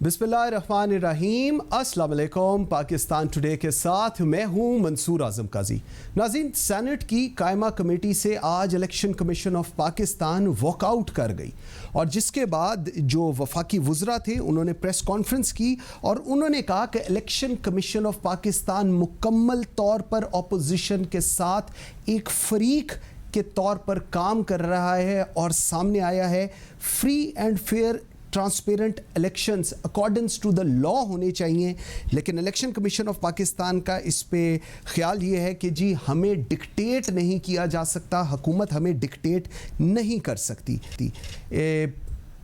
बिस्मिल्लाहिर्रहमानिर्रहीम, अस्सलाम वालेकुम। पाकिस्तान टुडे के साथ मैं हूं मंसूर आजम काजी। नाज़रीन, सेनेट की कायमा कमेटी से आज election commission of Pakistan walkout कर गई और जिसके बाद जो वफाकी वुज़रा थे उन्होंने प्रेस कॉन्फ्रेंस की और उन्होंने कहा कि इलेक्शन कमीशन ऑफ पाकिस्तान मुकम्मल तौर पर अपोजिशन के साथ एक फरीक के तौर पर काम कर रहा है और सामने आया है free and fair transparent elections accordings to the law होने चाहिए। लेकिन इलेक्शन कमीशन ऑफ पाकिस्तान का इस पे ख्याल ये है कि जी हमें डिक्टेट नहीं किया जा सकता, हुकूमत हमें डिक्टेट नहीं कर सकती।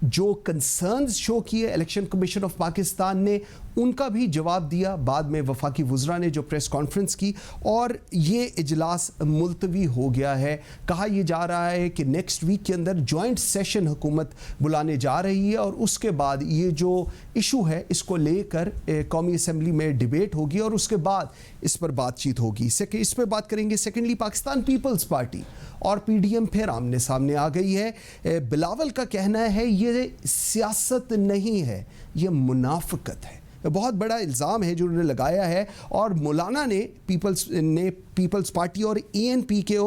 जो कंसर्न्स शो किए इलेक्शन कमीशन ऑफ पाकिस्तान ने उनका भी जवाब दिया। बाद में वफाकी वुज़रा ने जो प्रेस कॉन्फ्रेंस की और ये इजलास मुलतवी हो गया है। कहा यह जा रहा है कि नेक्स्ट वीक के अंदर जॉइंट सेशन हुकूमत बुलाने जा रही है और उसके बाद ये जो इशू है इसको लेकर कौमी असम्बली में डिबेट होगी और उसके बाद इस पर बातचीत होगी। इस पर बात करेंगे। सेकेंडली, पाकिस्तान पीपल्स पार्टी और PDM फिर आमने सामने आ गई है। बिलावल का कहना है ये सियासत नहीं है, ये मुनाफिकत है। बहुत बड़ा इल्ज़ाम है जो उन्होंने लगाया है और मौलाना ने पीपल्स पार्टी और ANP के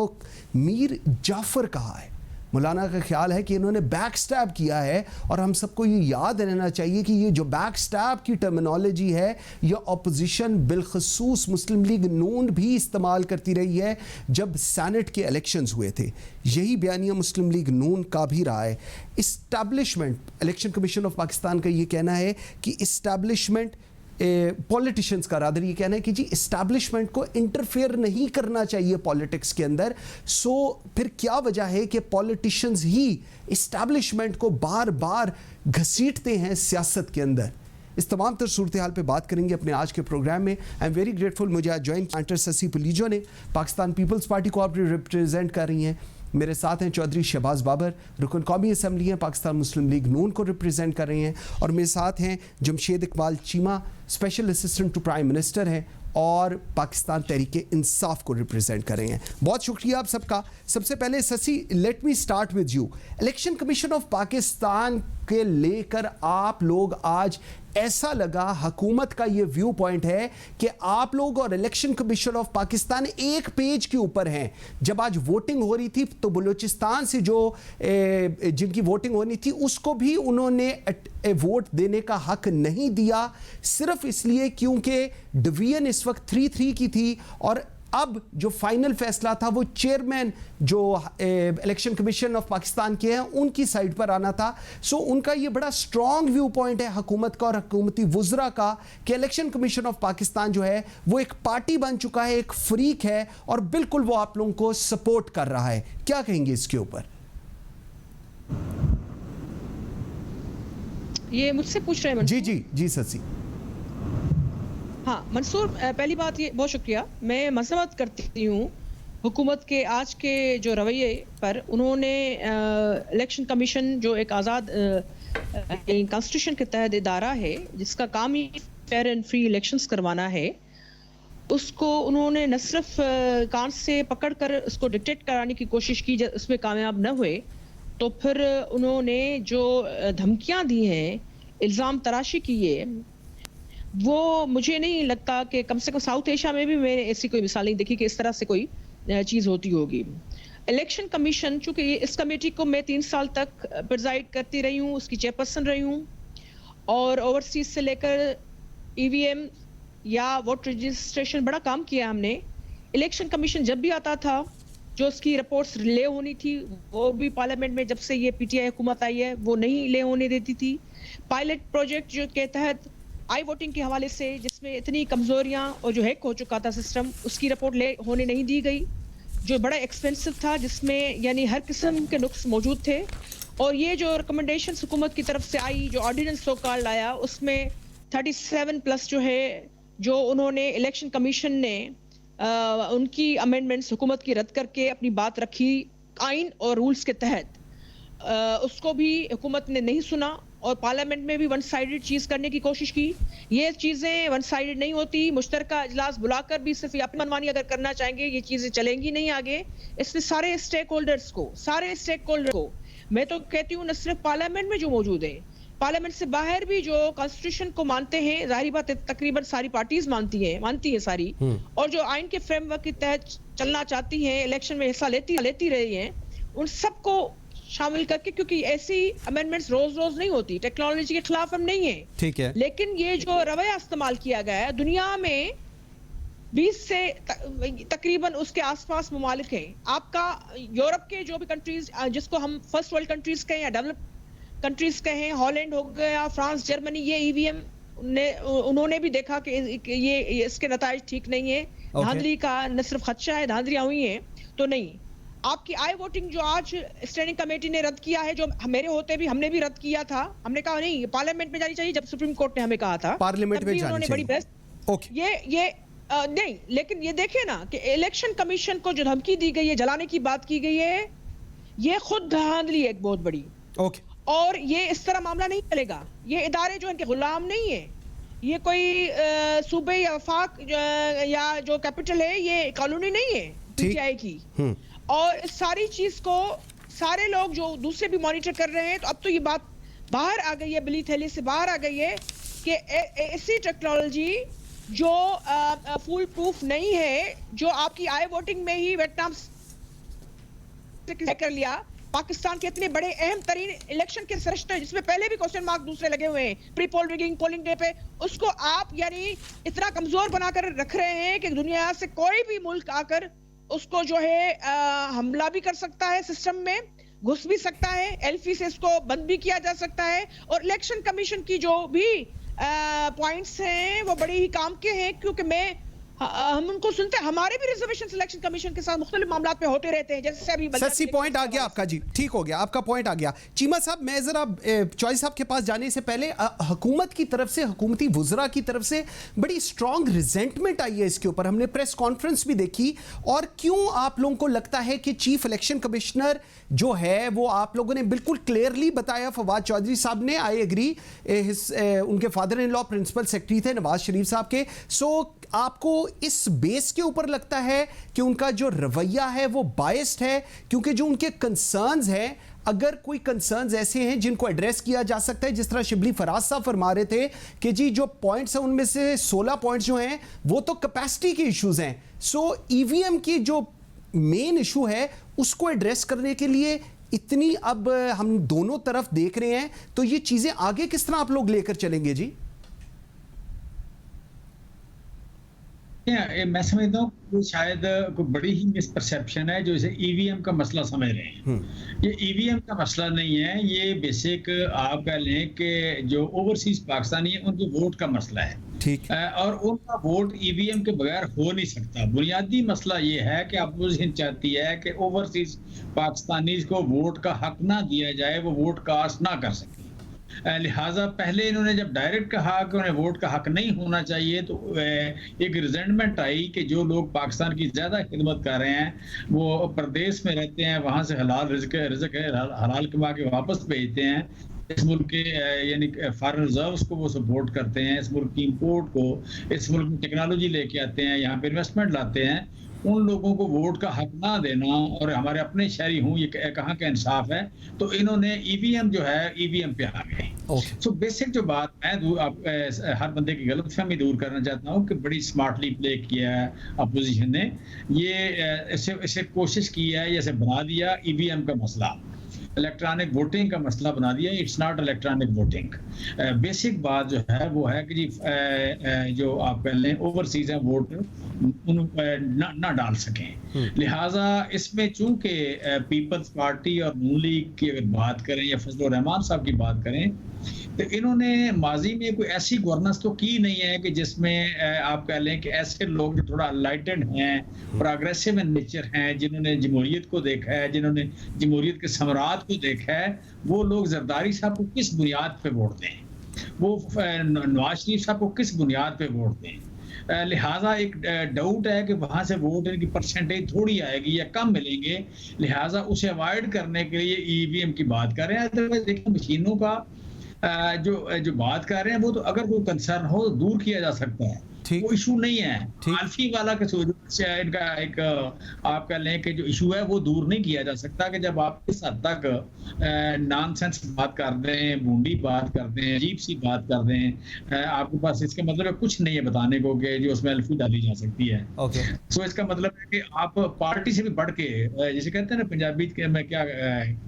मीर जाफ़र कहा है। मौलाना का ख्याल है कि इन्होंने बैक स्टैब किया है और हम सबको ये याद रहना चाहिए कि ये जो बैक स्टैब की टर्मिनोलॉजी है यह अपोजिशन बिलखसूस मुस्लिम लीग नून भी इस्तेमाल करती रही है जब सेनेट के इलेक्शंस हुए थे। यही बयानिया मुस्लिम लीग नून का भी रहा है। Establishment, election commission of Pakistan का ये कहना है कि इस्टेब्लिशमेंट पॉलिटिशियंस का रादर ये कहना है कि जी इस्टेब्लिशमेंट को इंटरफेयर नहीं करना चाहिए पॉलिटिक्स के अंदर। सो फिर क्या वजह है कि पॉलिटिशियंस ही इस्टेब्लिशमेंट को बार बार घसीटते हैं सियासत के अंदर। इस तमाम तर सूरत हाल पर बात करेंगे अपने आज के प्रोग्राम में। आई एम वेरी ग्रेटफुल, मुझे आज ज्वाइन एंटर ससी पुलीजो ने पाकिस्तान पीपल्स पार्टी को आप रिप्रेजेंट कर रही हैं। मेरे साथ हैं चौधरी शहबाज बाबर, रुकन कौमी असम्बली हैं, पाकिस्तान मुस्लिम लीग नून को रिप्रेजेंट कर रहे हैं। और मेरे साथ हैं Jamshed Iqbal Cheema, special assistant to prime minister हैं और पाकिस्तान तहरीक इंसाफ को रिप्रेजेंट कर रहे हैं। बहुत शुक्रिया आप सबका। सबसे पहले Sassui, let me start with you. Election commission of Pakistan के लेकर आप लोग आज ऐसा लगा हुकूमत का ये व्यू पॉइंट है कि आप लोग और इलेक्शन कमीशन ऑफ पाकिस्तान एक पेज के ऊपर हैं। जब आज वोटिंग हो रही थी तो बलूचिस्तान से जो जिनकी वोटिंग होनी थी उसको भी उन्होंने वोट देने का हक नहीं दिया, सिर्फ इसलिए क्योंकि डिवीजन इस वक्त 3-3 की थी और अब जो फाइनल फैसला था वो चेयरमैन जो इलेक्शन कमीशन ऑफ पाकिस्तान के हैं उनकी साइड पर आना था। सो उनका ये बड़ा स्ट्रॉन्ग व्यू पॉइंट है हुकूमत का और हुकूमती वुज़रा का कि इलेक्शन कमीशन ऑफ पाकिस्तान जो है वो एक पार्टी बन चुका है, एक फ्रीक है और बिल्कुल वो आप लोगों को सपोर्ट कर रहा है। क्या कहेंगे इसके ऊपर? ये मुझसे पूछ रहे हैं? जी ससी। हाँ मंसूर, पहली बात ये, बहुत शुक्रिया। मैं मजम्मत करती हूँ हुकूमत के आज के जो रवैये पर। उन्होंने इलेक्शन कमीशन जो एक आज़ाद कॉन्स्टिट्यूशन के तहत इदारा है जिसका काम ही फेयर एंड फ्री इलेक्शंस करवाना है, उसको उन्होंने न सिर्फ कान से पकड़ कर उसको डिक्टेट कराने की कोशिश की, जब उसमें कामयाब न हुए तो फिर उन्होंने जो धमकियाँ दी हैं, इल्ज़ाम तराशी की है, वो मुझे नहीं लगता कि कम से कम साउथ एशिया में भी मैंने ऐसी कोई मिसाल नहीं देखी कि इस तरह से कोई चीज़ होती होगी। इलेक्शन कमीशन, चूँकि इस कमेटी को मैं 3 साल तक प्रिजाइड करती रही हूँ, उसकी चेयरपर्सन रही हूँ और ओवरसीज से लेकर EVM या वोट रजिस्ट्रेशन बड़ा काम किया हमने। इलेक्शन कमीशन जब भी आता था, जो उसकी रिपोर्ट्स ले होनी थी वो भी पार्लियामेंट में जब से ये PTI हुकूमत आई है वो नहीं ले होने देती थी। पायलट प्रोजेक्ट जो के तहत आई वोटिंग के हवाले से जिसमें इतनी कमजोरियां और जो हैक हो चुका था सिस्टम, उसकी रिपोर्ट ले होने नहीं दी गई, जो बड़ा एक्सपेंसिव था, जिसमें यानी हर किस्म के नुक्स मौजूद थे। और ये जो रिकमेंडेशंस हुकूमत की तरफ से आई, जो ऑर्डिनेंस सो कॉल्ड आया, उसमें 37+ जो है जो उन्होंने इलेक्शन कमीशन ने उनकी अमेंडमेंट्स हुकूमत की रद्द करके अपनी बात रखी आइन और रूल्स के तहत, उसको भी हुकूमत ने नहीं सुना और पार्लियामेंट में भी वन साइडेड चीज़ करने की कोशिश की। ये चीज़ें वन साइडेड नहीं होती, मुश्तरका इजलास बुलाकर भी सिर्फ अपनी मनमानी अगर करना चाहेंगे ये चीज़ें चलेंगी नहीं आगे। इसमें सारे स्टेक होल्डर्स को मैं तो कहती हूँ न सिर्फ पार्लियामेंट में जो मौजूद है, पार्लियामेंट से बाहर भी जो कॉन्स्टिट्यूशन को मानते हैं, जाहिर बात है तकरीबन सारी पार्टीज मानती है सारी, और जो आइन के फ्रेमवर्क के तहत चलना चाहती हैं, इलेक्शन में हिस्सा लेती रही हैं, उन सबको शामिल करके, क्योंकि ऐसी अमेंडमेंट्स रोज रोज नहीं होती, टेक्नोलॉजी के खिलाफ हम नहीं है, ठीक है, लेकिन ये जो रवैया इस्तेमाल किया गया है, दुनिया में 20 से तकरीबन उसके आसपास ममालिक हैं। आपका यूरोप के जो भी कंट्रीज जिसको हम फर्स्ट वर्ल्ड कंट्रीज कहें या डेवलप कंट्रीज कहें, हॉलैंड हो गया, फ्रांस, जर्मनी, ये ईवीएम उन्होंने भी देखा कि ये इसके नताइज ठीक नहीं है, धांधली का न सिर्फ खदशा है, धांधलियां हुई हैं, तो नहीं। आपकी आई वोटिंग जो आज स्टैंडिंग कमेटी ने रद्द किया है, जो मेरे होते भी हमने भी रद्द किया था, हमने कहा नहीं पार्लियामेंट में जानी चाहिए, जब सुप्रीम कोर्ट ने हमें कहा था पार्लियामेंट में उन्होंने बड़ी बहस, ये नहीं, लेकिन ये देखिए ना कि इलेक्शन कमीशन को जो धमकी दी गई है, जलाने की बात की गई है, ये खुद धांधली है एक बहुत बड़ी। और ये इस तरह मामला नहीं चलेगा, ये इदारे जो इनके गुलाम नहीं है, ये कोई सूबे या वफाक या जो कैपिटल है, ये कॉलोनी नहीं है पीटीआई की। और इस सारी चीज को सारे लोग जो दूसरे भी मॉनिटर कर रहे हैं, तो अब तो ये बात बाहर आ गई है, बिली थैली से बाहर आ गई है कि ऐसी टेक्नोलॉजी जो फुल प्रूफ नहीं है, जो आपकी आई वोटिंग में ही वियतनाम कर लिया, पाकिस्तान के इतने बड़े अहम तरीन इलेक्शन के सरिश्ते जिसमें पहले भी क्वेश्चन मार्क दूसरे लगे हुए हैं, pre poll rigging, polling day पे, उसको आप यानी इतना कमजोर बनाकर रख रहे हैं कि दुनिया से कोई भी मुल्क आकर उसको जो है हमला भी कर सकता है, सिस्टम में घुस भी सकता है, एलफी से इसको बंद भी किया जा सकता है। और इलेक्शन कमीशन की जो भी पॉइंट्स हैं वो बड़े ही काम के हैं, क्योंकि हम उनको सुनते हैं, हमारे भी रिजर्वेशन सिलेक्शन कमीशन के साथ मुख्तलिफ मामला पे होते रहते हैं, जैसे अभी सच्ची पॉइंट आ गया आपका जी, ठीक हो गया, आपका पॉइंट आ गया। चीमा साहब, मैं जरा चौधरी साहब के पास जाने से पहले, हुकूमत की तरफ से, हुकूमती वुज़रा की तरफ से बड़ी स्ट्रॉन्ग रिजेंटमेंट आई है इसके ऊपर, हमने प्रेस कॉन्फ्रेंस भी देखी, और क्यों आप लोगों को लगता है कि चीफ इलेक्शन कमिश्नर जो है वो आप लोगों ने बिल्कुल क्लियरली बताया, फवाद चौधरी साहब ने, आई एग्री, उनके father in law principal secretary थे नवाज शरीफ साहब के, सो आपको इस बेस के ऊपर लगता है कि उनका जो रवैया है वो बायस्ड है, क्योंकि जो उनके कंसर्न्स हैं, अगर कोई कंसर्न्स ऐसे हैं जिनको एड्रेस किया जा सकता है, जिस तरह शिबली फराज साहब फरमा रहे थे कि जी जो पॉइंट्स हैं उनमें से 16 पॉइंट्स जो हैं वो तो कैपेसिटी के इश्यूज हैं, सो ईवीएम की जो मेन इशू है उसको एड्रेस करने के लिए इतनी अब हम दोनों तरफ देख रहे हैं, तो ये चीजें आगे किस तरह आप लोग लेकर चलेंगे जी? मैं समझता हूँ कि शायद कोई बड़ी ही मिसपरसेप्शन है जो इसे ईवीएम का मसला समझ रहे हैं। ये ईवीएम का मसला नहीं है, ये बेसिक आप कह लें कि जो ओवरसीज पाकिस्तानी है उनके वोट का मसला है, ठीक, और उनका वोट ईवीएम के बगैर हो नहीं सकता। बुनियादी मसला ये है कि अपोजिशन चाहती है कि ओवरसीज पाकिस्तानी को वोट का हक ना दिया जाए, वो वोट कास्ट ना कर सके। लिहाजा पहले इन्होंने जब डायरेक्ट कहा कि उन्हें वोट का हक नहीं होना चाहिए, तो एक रिजेंटमेंट आई कि जो लोग पाकिस्तान की ज्यादा खिदमत कर रहे हैं, वो प्रदेश में रहते हैं, वहां से हलाल रिज़्क़ हलाल कमा के वापस भेजते हैं, इस मुल्क के यानी फॉरेन रिजर्व्स को वो सपोर्ट करते हैं, इस मुल्क की इंपोर्ट को, इस मुल्क में टेक्नोलॉजी लेके आते हैं, यहाँ पे इन्वेस्टमेंट लाते हैं, उन लोगों को वोट का हक ना देना और हमारे अपने शहरी हूँ, ये कहाँ का इंसाफ है? तो इन्होंने ईवीएम जो है ईवीएम पे आ गए। सो बेसिक जो बात मैं हर बंदे की गलतफहमी दूर करना चाहता हूँ कि बड़ी स्मार्टली प्ले किया है अपोजिशन ने, ये इसे कोशिश की है, ये बना दिया ईवीएम का मसला, इलेक्ट्रॉनिक वोटिंग का मसला बना दिया। It's not electronic voting. Basic बात जो है वो है कि जी जो आप कह लें ओवरसीज हैं वोट ना डाल सकें, लिहाजा इसमें चूंकि पीपल्स पार्टी और नून लीग की अगर बात करें या फजलुर रहमान साहब की बात करें, तो इन्होंने माजी में कोई ऐसी गवर्नेंस तो की नहीं है कि जिसमें आप कह लें कि ऐसे लोग जो थोड़ा अनलाइटेड हैं, प्रोग्रेसिव इन नेचर हैं, जिन्होंने जमहूरियत को देखा है, जिन्होंने जमहूरियत के समरात को देखा है, वो लोग जरदारी साहब को किस बुनियाद पे वोट दें, वो नवाज शरीफ साहब को किस बुनियाद पे वोट दें। लिहाजा एक डाउट है कि वहां से वोट इनकी परसेंटेज थोड़ी आएगी या कम मिलेंगे, लिहाजा उसे अवॉइड करने के लिए ईवीएम की बात कर रहे हैं। अदरवाइज देखिए मशीनों का जो बात कर रहे हैं वो तो अगर कोई कंसर्न हो तो दूर किया जा सकता है, ठीक। वो इशू नहीं है। ठीक। आलफी वाला के से इनका एक आप कह लें कि जो इशू है वो दूर नहीं किया जा सकता कि जब आप इस हद तक नॉनसेंस बात कर दें, बूंदी बात कर दें, अजीब सी बात कर दें, आपके पास इसका मतलब कुछ नहीं है बताने को कि जो उसमें अल्फी डाली जा सकती है। ओके। सो इसका मतलब है कि आप पार्टी से भी बढ़ के जैसे कहते हैं ना पंजाबी में क्या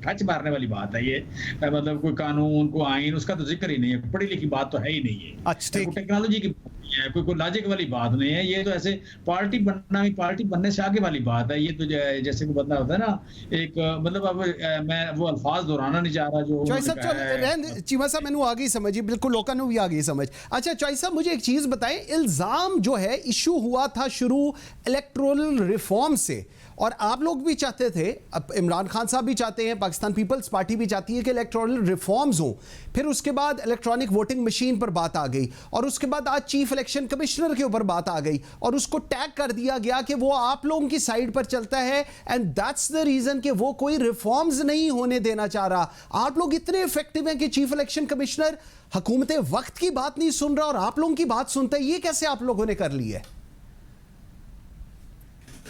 खच मारने वाली बात है ये, मतलब कोई कानून को आइन उसका तो जिक्र ही नहीं है, पढ़ी लिखी बात तो है ही नहीं है। अच्छा, ठीक। टेक्नोलॉजी की है, कोई लॉजिक वाली बात नहीं है, ये तो ऐसे पार्टी बनना ही पार्टी बनने से आगे वाली बात है। ये तो जैसे कोई बंदा होता है ना एक मतलब अब मैं वो अल्फाज दोहराना नहीं चाह रहा जो चॉइस साहब चल चीमा साहब मैंने आ गई समझ, बिल्कुल लोगों ने भी आ गई समझ। अच्छा चॉइस साहब मुझे एक चीज बताएं, इल्जाम जो है इशू हुआ था शुरू इलेक्टोरल रिफॉर्म से, और आप लोग भी चाहते थे, अब इमरान खान साहब भी चाहते हैं, पाकिस्तान पीपल्स पार्टी भी चाहती है कि इलेक्टोरल रिफॉर्म्स हों। फिर उसके बाद इलेक्ट्रॉनिक वोटिंग मशीन पर बात आ गई, और उसके बाद आज चीफ इलेक्शन कमिश्नर के ऊपर बात आ गई, और उसको टैग कर दिया गया कि वो आप लोगों की साइड पर चलता है, एंड दैट्स द रीजन कि वो कोई रिफॉर्म्स नहीं होने देना चाह रहा। आप लोग इतने इफेक्टिव हैं कि चीफ इलेक्शन कमिश्नर हुकूमत वक्त की बात नहीं सुन रहा और आप लोगों की बात सुनता है, ये कैसे आप लोगों ने कर ली है?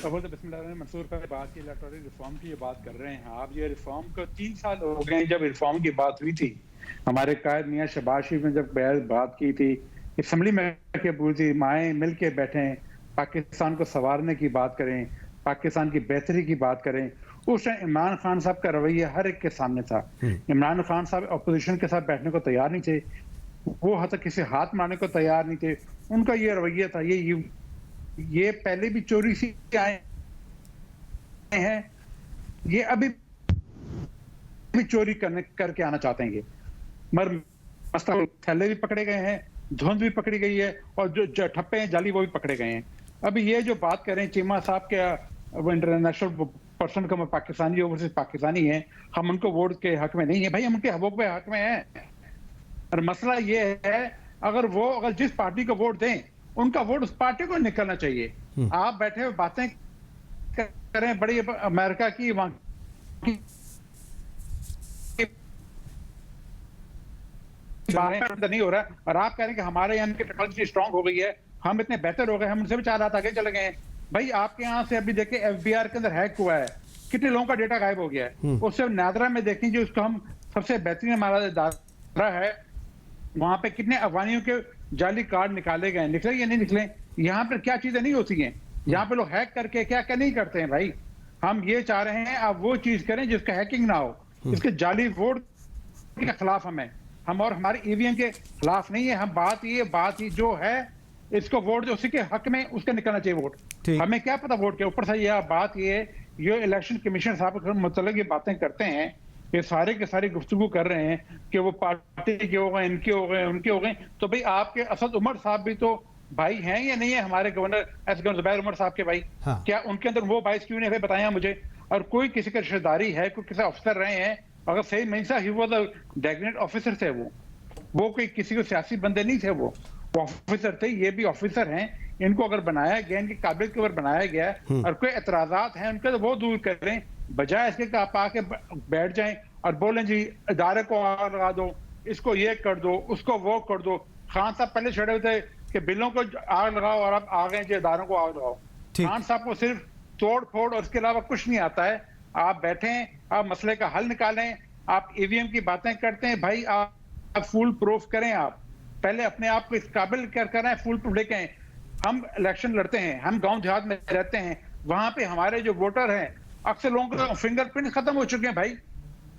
मंसूर पर बात की इलेक्टोरल रिफॉर्म की ये बात कर रहे हैं आप। ये रिफॉर्म को 3 साल हो गए जब रिफॉर्म की बात हुई थी। हमारे कायद मियां शहबाज शरीफ ने जब बात की थी असम्बली में के पूरी माएँ मिल के बैठें, पाकिस्तान को संवारने की बात करें, पाकिस्तान की बेहतरी की बात करें। उस टाइम इमरान खान साहब का रवैया हर एक के सामने था। इमरान खान साहब अपोजिशन के साथ बैठने को तैयार नहीं थे, वो हद तक किसी हाथ मारने को तैयार नहीं थे। उनका ये रवैया था। ये पहले भी चोरी से आए हैं, ये अभी भी चोरी करके आना चाहते हैं। मगर मसला थैले भी पकड़े गए हैं, धुंध भी पकड़ी गई है, और जो ठप्पे हैं जाली वो भी पकड़े गए हैं। अभी ये जो बात कर रहे हैं चीमा साहब के, वो इंटरनेशनल पर्सन को पाकिस्तानी ओवरसीज पाकिस्तानी है, हम उनको वोट के हक में नहीं है। भाई हम उनके हक में हक में हैं। और मसला ये है अगर जिस पार्टी को वोट दें उनका वोट उस पार्टी को निकलना चाहिए। आप बैठे हुए बातें करें बड़ी अमेरिका की वहां नहीं हो रहा, और आप कह रहे हैं कि हमारे यहाँ की टेक्नोलॉजी स्ट्रांग हो गई है, हम इतने बेहतर हो गए, हम उनसे भी 4 रात आगे चले गए हैं। भाई आपके यहाँ से अभी देखिए एफबीआर के अंदर हैक हुआ है, कितने लोगों का डेटा गायब हो गया है। उससे नादरा में देखें जो उसको हम सबसे बेहतरीन हमारा इदारा है, वहां पे कितने अफगानियों के जाली कार्ड निकाले गए, निकले या नहीं निकले। यहाँ पर क्या चीजें नहीं होती हैं, यहाँ पे लोग हैक करके क्या क्या नहीं करते हैं। भाई हम ये चाह रहे हैं आप वो चीज करें जिसका हैकिंग ना हो, इसके जाली वोट के खिलाफ हम और हमारे ईवीएम के खिलाफ नहीं है। हम बात ये जो है इसको वोट जो उसी के हक में उसका निकलना चाहिए वोट। हमें क्या पता वोट के ऊपर से यह बात ये इलेक्शन कमीशन साहब के मतलब ये बातें करते हैं, ये सारे के सारी गुफ्तगू कर रहे हैं कि वो पार्टी के हो गए, इनके हो गए, उनके हो गए। तो भाई आपके असद उमर साहब भी तो भाई हैं या नहीं है हमारे गवर्नर जुबैर उमर साहब के भाई? हाँ। क्या उनके अंदर वो बाइस क्यों नहीं है बताया मुझे। और कोई किसी की रिश्तेदारी है, कोई किसी अफसर रहे हैं, अगर सही नहीं सा ही वो डेजिग्नेट ऑफिसर थे, वो कोई किसी को सियासी बंदे नहीं थे, वो ऑफिसर थे। ये भी ऑफिसर हैं, इनको अगर बनाया गया, इनकी काबिलियत के ऊपर बनाया गया और कोई एतराजात हैं उनके तो वो दूर करें, बजाय इसके आप आके बैठ जाएं और बोलें जी इदारे को आग लगा दो, इसको ये कर दो, उसको वो कर दो। खान साहब पहले छड़े हुए थे कि बिलों को आग लगाओ और अब आ गए जो इदारों को आग लगाओ। खान साहब को सिर्फ तोड़ फोड़ और इसके अलावा कुछ नहीं आता है। आप बैठें, आप मसले का हल निकालें, आप ईवीएम की बातें करते हैं। भाई आप फुल प्रूफ करें, आप पहले अपने आप को इस काबिल कर रहे हैं, फुल प्रूफ लेके आए। हम इलेक्शन लड़ते हैं, हम गांव देहात में रहते हैं, वहां पे हमारे जो वोटर हैं अक्सर लोगों के फिंगरप्रिंट खत्म हो चुके हैं। भाई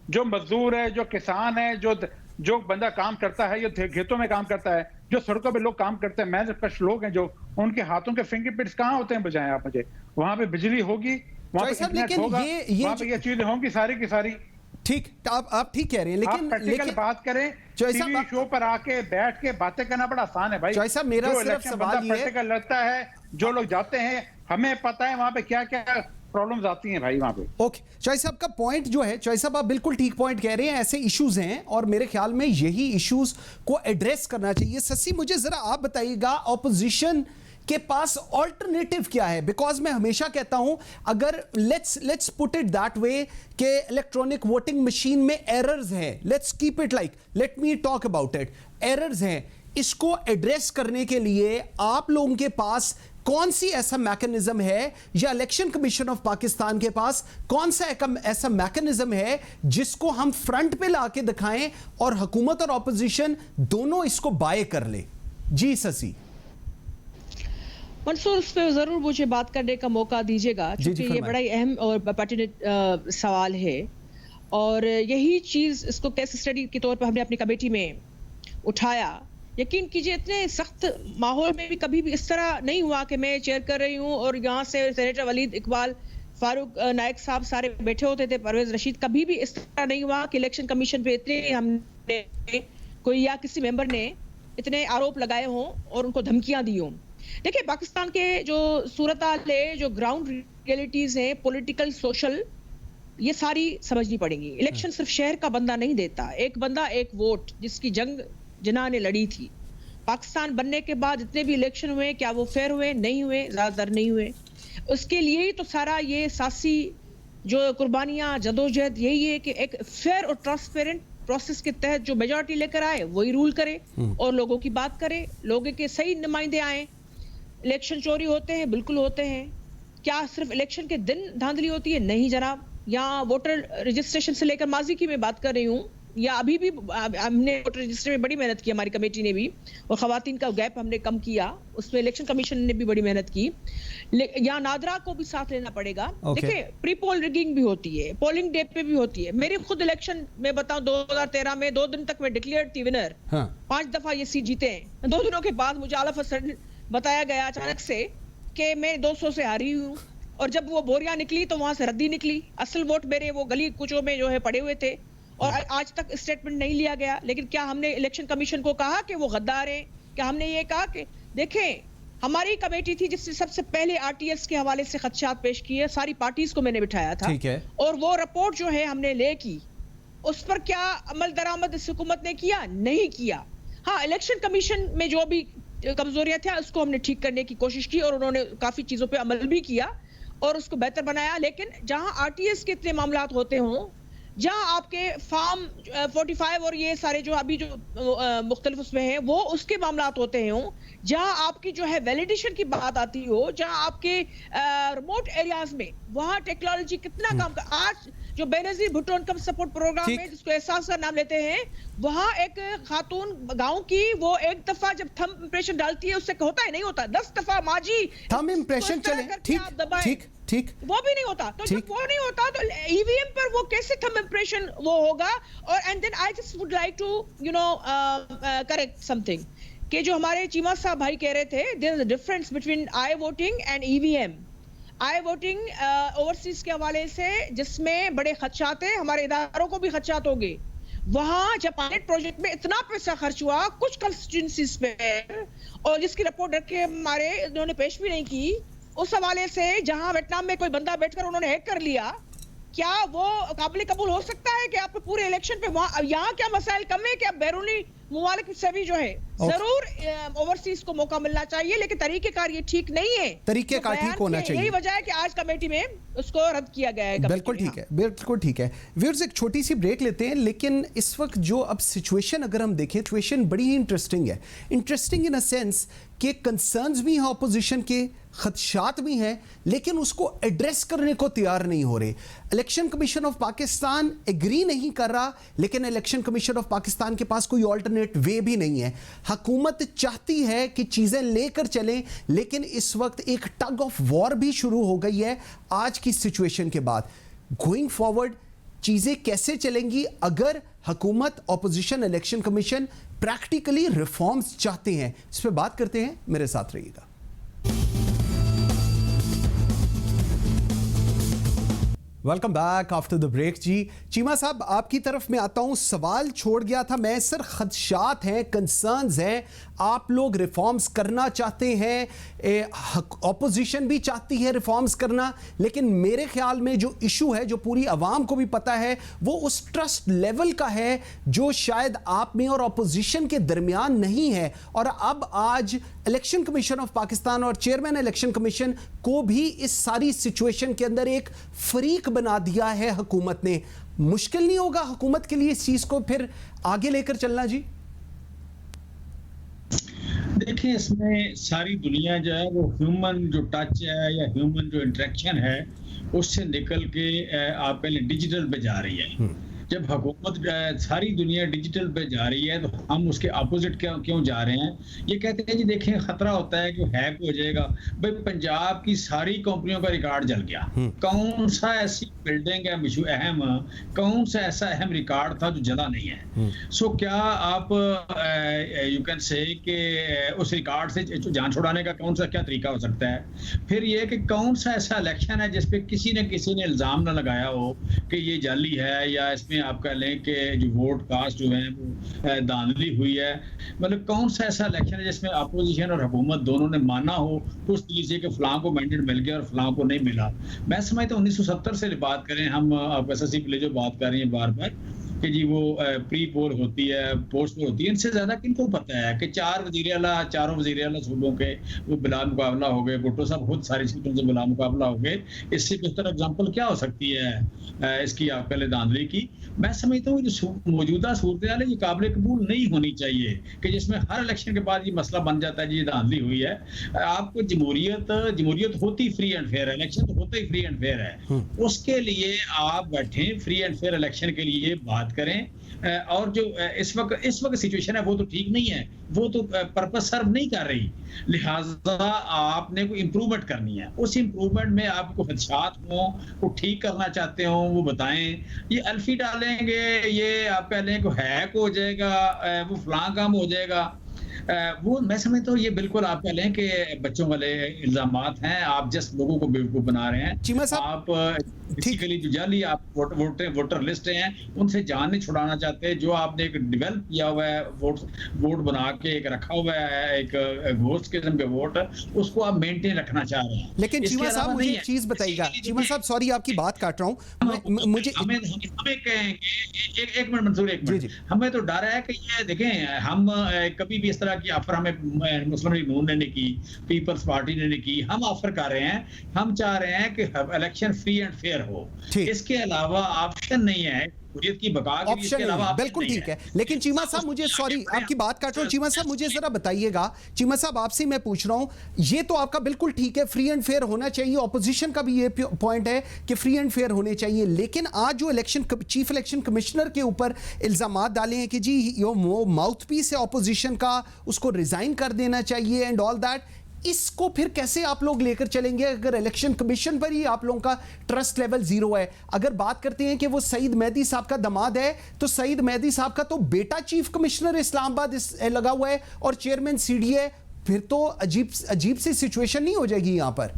जो मजदूर है, जो किसान है, जो बंदा काम करता है, जो खेतों में काम करता है, जो सड़कों पे लोग काम करते हैं, मेहनत कश लोग हैं, जो उनके हाथों के फिंगरप्रिंट्स कहाँ होते हैं बजाय आप मुझे। वहां पे बिजली होगी, वहां पे इंटरनेट होगा, वहां पे ये चीजें होंगी सारी की सारी। ठीक, आप ठीक कह रहे हैं, लेकिन बात करें टीवी शो पर आके बैठ के बातें करना बड़ा आसान है भाई। साहब मेरा सिर्फ सवाल ये है, लगता है जो लोग जाते हैं हमें पता है वहां पे क्या क्या प्रॉब्लम्स आती हैं भाई वहां पे। ओके चॉय साहब का पॉइंट जो है, चॉय साहब आप बिल्कुल ठीक पॉइंट कह रहे हैं, ऐसे इश्यूज हैं और मेरे ख्याल में यही इश्यूज को एड्रेस करना चाहिए। ससी मुझे जरा आप बताइएगा ऑपोजिशन के पास ऑल्टरनेटिव क्या है? बिकॉज मैं हमेशा कहता हूं, अगर let's put it that way कि इलेक्ट्रॉनिक वोटिंग मशीन में एरर्स हैं, let's keep it like, let me talk about it, errors हैं, इसको एड्रेस करने के लिए आप लोगों के पास कौन सी ऐसा मैकेनिज्म है, या इलेक्शन कमीशन ऑफ पाकिस्तान के पास कौन सा ऐसा मैकेनिज्म है जिसको हम फ्रंट पे लाके दिखाएं और हुकूमत और ऑपोजिशन दोनों इसको बाय कर ले? जी ससी मंसूर, उस पर जरूर मुझे बात करने का मौका दीजिएगा, क्योंकि ये बड़ा ही अहम और पर्टिनेंट सवाल है, और यही चीज इसको केस स्टडी के तौर पर हमने अपनी कमेटी में उठाया। यकीन कीजिए, इतने सख्त माहौल में भी कभी भी इस तरह नहीं हुआ कि मैं चेयर कर रही हूँ और यहाँ से सेनेटर वलीद इकबाल, फारूक नायक साहब सारे बैठे होते थे, परवेज रशीद, कभी भी इस तरह नहीं हुआ कि इलेक्शन कमीशन पे इतने हमने कोई या किसी मेंबर ने इतने आरोप लगाए हों और उनको धमकियां दी हों। देखिए, पाकिस्तान के जो सूरत हाल है, जो ग्राउंड रियलिटीज हैं, पॉलिटिकल, सोशल, ये सारी समझनी पड़ेंगी। इलेक्शन सिर्फ शहर का बंदा नहीं देता, एक बंदा एक वोट, जिसकी जंग जिन्ना ने लड़ी थी। पाकिस्तान बनने के बाद जितने भी इलेक्शन हुए, क्या वो फेयर हुए? नहीं हुए, ज्यादातर नहीं हुए। उसके लिए ही तो सारा ये सासी जो कुर्बानियां, जदोजहद यही है कि एक फेयर और ट्रांसपेरेंट प्रोसेस के तहत जो मेजॉरिटी लेकर आए वही रूल करे और लोगों की बात करे, लोगों के सही नुमाइंदे आए। इलेक्शन चोरी होते हैं, बिल्कुल होते हैं। क्या सिर्फ इलेक्शन के दिन धांधली होती है? नहीं जनाब। यहाँ वोटर रजिस्ट्रेशन से लेकर माजी की मैं बात कर रही हूँ, या अभी भी हमने वोटर रजिस्टर में बड़ी मेहनत की, हमारी कमेटी ने भी, और खवातीन का गैप हमने कम किया, उसमें इलेक्शन कमीशन ने भी बड़ी मेहनत की। यहाँ नादरा को भी साथ लेना पड़ेगा। देखिए, प्री पोल रिगिंग भी होती है, पोलिंग डे पे भी होती है। मेरी खुद इलेक्शन में बताऊं, 2013 में 2 दिन तक मैं डिक्लेयर थी विनर, 5 दफा ये सीट जीते हैं। 2 दिनों के बाद मुझे ऑल ऑफ अ सडन बताया गया अचानक से कि मैं 200 से हारी हूँ, और जब वो बोरियां निकली तो वहां से रद्दी निकली। असल वोट मेरे वो गली कुचों में जो है पड़े हुए थे, और आज तक स्टेटमेंट नहीं लिया गया। लेकिन क्या हमने इलेक्शन कमीशन को कहा कि वो गद्दार हैं? क्या हमने ये कहा कि देखें, हमारी कमेटी थी जिसने सबसे पहले आरटीएस के हवाले से खदशात पेश किए, सारी पार्टीज को मैंने बिठाया था, ठीक है, और वो रिपोर्ट जो है हमने ले की, उस पर क्या अमल दरामद इस हुकूमत ने किया? नहीं किया। हाँ, इलेक्शन कमीशन में जो भी कमजोरियां थी उसको हमने ठीक करने की कोशिश की, और उन्होंने काफी चीजों पे अमल भी किया और उसको बेहतर बनाया। लेकिन जहां आरटीएस के इतने मामलात होते हों, जहां आपके फार्म 45 और ये सारे जो अभी जो मुख्तलिफ उसमें हैं वो उसके मामलात होते हैं, जहां आपकी जो है वैलिडेशन की बात आती हो, जहां आपके रिमोट एरियाज में वहां टेक्नोलॉजी कितना काम कर, आज जो Benazir Bhutto income support programme है जिसको एहसास का नाम लेते हैं, वहां एक खातून गांव की वो एक दफा जब थंब इंप्रेशन डालती है उससे होता है नहीं होता, 10 दफा माजी थंब इंप्रेशन चले, ठीक ठीक, वो भी नहीं होता। तो जब वो नहीं होता तो ईवीएम पर वो कैसे थंब इंप्रेशन वो होगा? और and then I just would like to correct something कि जो हमारे चीमा साहब भाई कह रहे थे, there is a difference between I voting and EVM. I voting overseas के हवाले से जिसमें बड़े खदशात हैं, हमारे इदारों को भी खदशात होंगे। वहां जब पायलट प्रोजेक्ट में इतना पैसा खर्च हुआ कुछ कंस्टिट्यूंसीज पे, और जिसकी रिपोर्ट रख के हमारे इन्होंने पेश भी नहीं की, उस हवाले से जहां वियतनाम में कोई बंदा बैठकर उन्होंने हैक कर लिया, क्या वो काबिल कबूल हो सकता है कि आप पूरे इलेक्शन पे वहां यहाँ क्या मसाइल कम है कि आप बैरूनी मुमालिक से भी जो है जरूर ओवरसीज को मौका मिलना चाहिए, लेकिन तरीकेकार ये ठीक नहीं है। तरीकेकार ठीक होना चाहिए। यही वजह है कि आज कमेटी में उसको रद्द किया गया है। बिल्कुल ठीक है, बिल्कुल ठीक है। व्यूअर्स, एक छोटी सी ब्रेक लेते हैं, लेकिन इस वक्त जो अब सिचुएशन अगर हम देखें, सिचुएशन बड़ी ही इंटरेस्टिंग है। इंटरेस्टिंग इन अ सेंस कि कंसर्न्स भी हैं ऑपोजिशन के, खदशात भी हैं, लेकिन उसको एड्रेस करने को तैयार नहीं हो रहे। Election commission of Pakistan agree नहीं कर रहा, लेकिन इलेक्शन कमीशन ऑफ पाकिस्तान के पास कोई ऑल्टरनेट वे भी नहीं है। हुकूमत चाहती है कि चीजें लेकर चलें, लेकिन इस वक्त एक टग ऑफ वॉर भी शुरू हो गई है आज की सिचुएशन के बाद। गोइंग फॉरवर्ड चीजें कैसे चलेंगी अगर हुकूमत, opposition, election commission practically reforms चाहते हैं? इस पर बात करते हैं, मेरे साथ रहिएगा। Welcome back after the break. Ji Cheema sahab, आपकी तरफ में आता हूं। सवाल छोड़ गया था मैं, सर खदशात हैं, कंसर्न्स हैं आप लोग रिफॉर्म्स करना चाहते हैं, ऑपोजिशन भी चाहती है रिफॉर्म्स करना, लेकिन मेरे ख्याल में जो इशू है, जो पूरी आवाम को भी पता है, वो उस ट्रस्ट लेवल का है जो शायद आप में और ऑपोजिशन के दरमियान नहीं है। और अब आज इलेक्शन कमीशन ऑफ पाकिस्तान और चेयरमैन इलेक्शन कमीशन को भी इस सारी सिचुएशन के अंदर एक फरीक बना दिया है हुकूमत ने। मुश्किल नहीं होगा हुकूमत के लिए इस चीज को फिर आगे लेकर चलना? जी देखिए, इसमें सारी दुनिया जो है वो ह्यूमन जो टच है या ह्यूमन जो इंटरेक्शन है उससे निकल के आप पहले डिजिटल पे जा रही है। जब हुकूमत सारी दुनिया डिजिटल पे जा रही है तो हम उसके अपोजिट क्यों जा रहे हैं? ये कहते हैं जी देखें खतरा होता है कि हैक हो जाएगा। भाई पंजाब की सारी कंपनियों का रिकॉर्ड जल गया। कौन सा ऐसी बिल्डिंग है अहम, कौन सा ऐसा अहम रिकॉर्ड था जो जला नहीं है? सो क्या आप यू कैन से कि उस रिकॉर्ड से जान छुड़ाने का कौन सा क्या तरीका हो सकता है? फिर ये कि कौन सा ऐसा इलेक्शन है जिसपे किसी ने इल्जाम ना लगाया हो कि ये जाली है या इसमें आप कह लें कि जो वोट कास्ट जो है वो धांधली हुई है? मतलब कौन सा ऐसा इलेक्शन है जिसमें अपोजिशन और हुकूमत दोनों ने माना हो उस तरीके से कि फलां को मैंडेट मिल गया और फलां को नहीं मिला? मैं समझता हूं 1970 से बात करें हम, आप एसएससी के लिए जो बात कर रही हैं बार बार कि जी वो प्री पोल होती है, पोस्ट पोल होती है, इनसे ज्यादा किनको पता है कि चारों वजीर आला सूबों के वो बिला मुकाबला हो गए, भुट्टो साहब खुद सारी सीटों से बिला मुकाबला हो गए। इससे बेहतर एग्जाम्पल क्या हो सकती है इसकी आप पहले धांधली की? मैं समझता हूँ जो मौजूदा सूरत हाल है ये काबिल कबूल नहीं होनी चाहिए कि जिसमें हर इलेक्शन के बाद ये मसला बन जाता है जी ये धांधली हुई है। आपको जमहूरियत होती फ्री एंड फेयर है, इलेक्शन तो होते ही फ्री एंड फेयर है। उसके लिए आप बैठे फ्री एंड फेयर इलेक्शन के लिए बात करें। और जो इस वक्त सिचुएशन है वो तो ठीक नहीं है, वो तो पर्पस सर्व नहीं कर रही। लिहाजा आपने कोई इंप्रूवमेंट करनी है, उस इंप्रूवमेंट में आपको खदशात हो, वो ठीक करना चाहते हो वो बताएं। ये अल्फी डालेंगे, ये आप कह लें को हैक हो जाएगा, वो फलां काम हो जाएगा, वो मैं समझता हूँ ये बिल्कुल आप कह लें कि बच्चों वाले इल्जामात हैं। आप जस्ट लोगों को बेवकूफ बना रहे हैं। आप बेसिकली जो जाली आप वोटर लिस्ट हैं उनसे जान नहीं छुड़ाना चाहते। जो आपने एक डेवलप किया हुआ है वोट बना के एक रखा हुआ है, एक घोस्ट किस्म के वोट, उसको आप मेंटेन रखना चाह रहे हैं। लेकिन चीमा साहब मुझे एक चीज बताइएगा। चीमा साहब सॉरी आपकी बात काट रहा हूँ, मुझे हमें कहेंगे एक मिनट मंसूर, एक मिनट, हमें तो डर है कि ये देखें हम कभी भी इस तरह की ऑफर हमें मुस्लिम लीग नून ने नहीं की, पीपल्स पार्टी ने नहीं की। हम ऑफर कर रहे हैं, हम चाह रहे हैं कि इलेक्शन फ्री एंड फेयर हो। इसके अलावा ऑप्शन नहीं है की बका के लिए, इसके अलावा बिल्कुल ठीक है। लेकिन चीमा साहब मुझे सॉरी आपकी बात काट रहा हूं, चीमा साहब मुझे जरा बताइएगा। चीमा साहब आपसे मैं पूछ रहा हूं, ये तो आपका बिल्कुल ठीक है, फ्री एंड फेयर होना चाहिए, ऑपोजिशन का भी ये पॉइंट है कि फ्री एंड फेयर होने चाहिए। लेकिन आज जो चीफ इलेक्शन कमिश्नर के ऊपर इल्जामात डाले हैं कि जी वो माउथ पीस है ऑपोजिशन का, उसको रिजाइन कर देना चाहिए एंड ऑल दैट, इसको फिर कैसे आप लोग लेकर चलेंगे अगर इलेक्शन कमीशन पर ही आप लोगों का ट्रस्ट लेवल जीरो है? अगर बात करते हैं कि वो सईद मेहदी साहब का दामाद है, तो सईद मेहदी साहब का तो बेटा चीफ कमिश्नर इस्लामाबाद लगा हुआ है और चेयरमैन सीडीए, फिर तो अजीब सी सिचुएशन नहीं हो जाएगी यहां पर?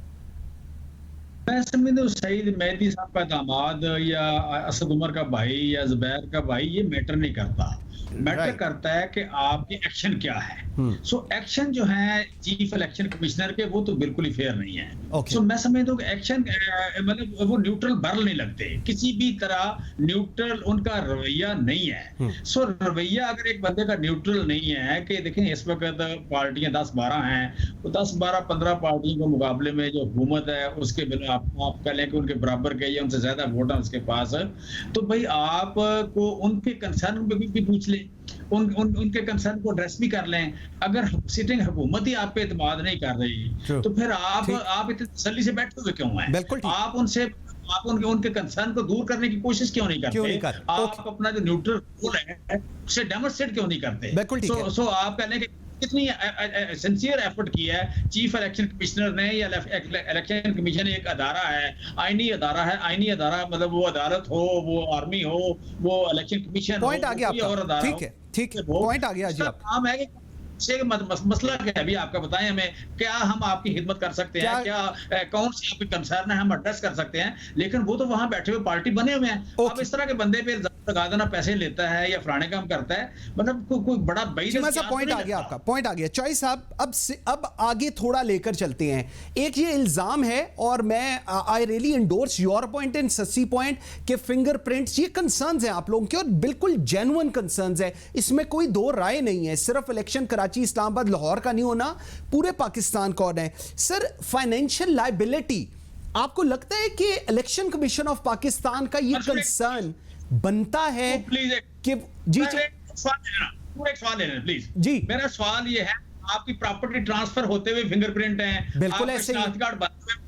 मैं समझता हूँ सईद मेहदी साहब का दामाद या असद उमर का भाई या जुबैर का भाई ये मैटर नहीं करता। मैटर करता है कि आपकी एक्शन क्या है। सो एक्शन जो है चीफ इलेक्शन कमिश्नर के वो तो बिल्कुल ही फेयर नहीं है। सो मैं समझता हूँ कि एक्शन मतलब वो न्यूट्रल बर्ल नहीं लगते, किसी भी तरह न्यूट्रल उनका रवैया नहीं है। सो रवैया अगर एक बंदे का न्यूट्रल नहीं है कि देखें इस वक्त पार्टियां 10-12 हैं, तो 10-12-15 पार्टियों के मुकाबले में जो हुकूमत है उसके आप कह लें कि उनके बराबर के या उनसे ज्यादा वोट है उसके पास, तो भाई आपको उनके कंसर्न पे भी पूछ लें, उनके कंसर्न को एड्रेस भी कर लें। अगर सिटिंग हुकूमत ही आप पे एतमाद नहीं कर रही तो फिर आप इतनी तसल्ली से बैठे हुए क्यों हैं? आप उनके कंसर्न को दूर करने की कोशिश क्यों नहीं करते? आप अपना जो न्यूट्रल रोल है उसे डेमोन्स्ट्रेट क्यों नहीं करते? सो आप कहने के कितनी सिंसियर एफर्ट किया है चीफ इलेक्शन कमिश्नर ने या इलेक्शन कमीशन एक अदारा है, आईनी अदारा है। आईनी अदारा मतलब वो अदालत हो, वो आर्मी हो, वो इलेक्शन कमीशन पॉइंट आ गया आपका, ठीक है पॉइंट आ गया जी। काम है कि मसला क्या है अभी आपका बताएं हमें, क्या हम आपकी खिदमत कर सकते हैं, क्या कौन सी आपकी कंसर्न है, हम एड्रेस कर सकते हैं। लेकिन वो तो वहां बैठे हुए पार्टी बने हुए हैं। अब इस तरह के बंदे पे लगा देना, पैसे लेता है या फलाने काम करता है, मतलब कोई बड़ा पॉइंट आ गया, आपका पॉइंट आ गया। चॉइस साहब अब आगे थोड़ा लेकर चलते हैं। एक ये इल्जाम है, और मैं I really endorse your point and Sassi point के फिंगरप्रिंट्स, ये कंसर्न्स हैं आप लोगों के, और बिल्कुल जेन्युइन कंसर्न्स है, इसमें कोई दो राय नहीं है। सिर्फ इलेक्शन कराची, इस्लामाबाद, लाहौर का नहीं होना, पूरे पाकिस्तान का होना है। सर, फाइनेंशियल लायबिलिटी, आपको लगता है कि इलेक्शन कमीशन ऑफ पाकिस्तान का ये कंसर्न बनता है कि जी एक सवाल ले लें प्लीज जी। मेरा सवाल ये है, आपकी प्रॉपर्टी ट्रांसफर होते हुए फिंगरप्रिंट हैं, बिल्कुल ऐसे ही कार्ड बनते हुए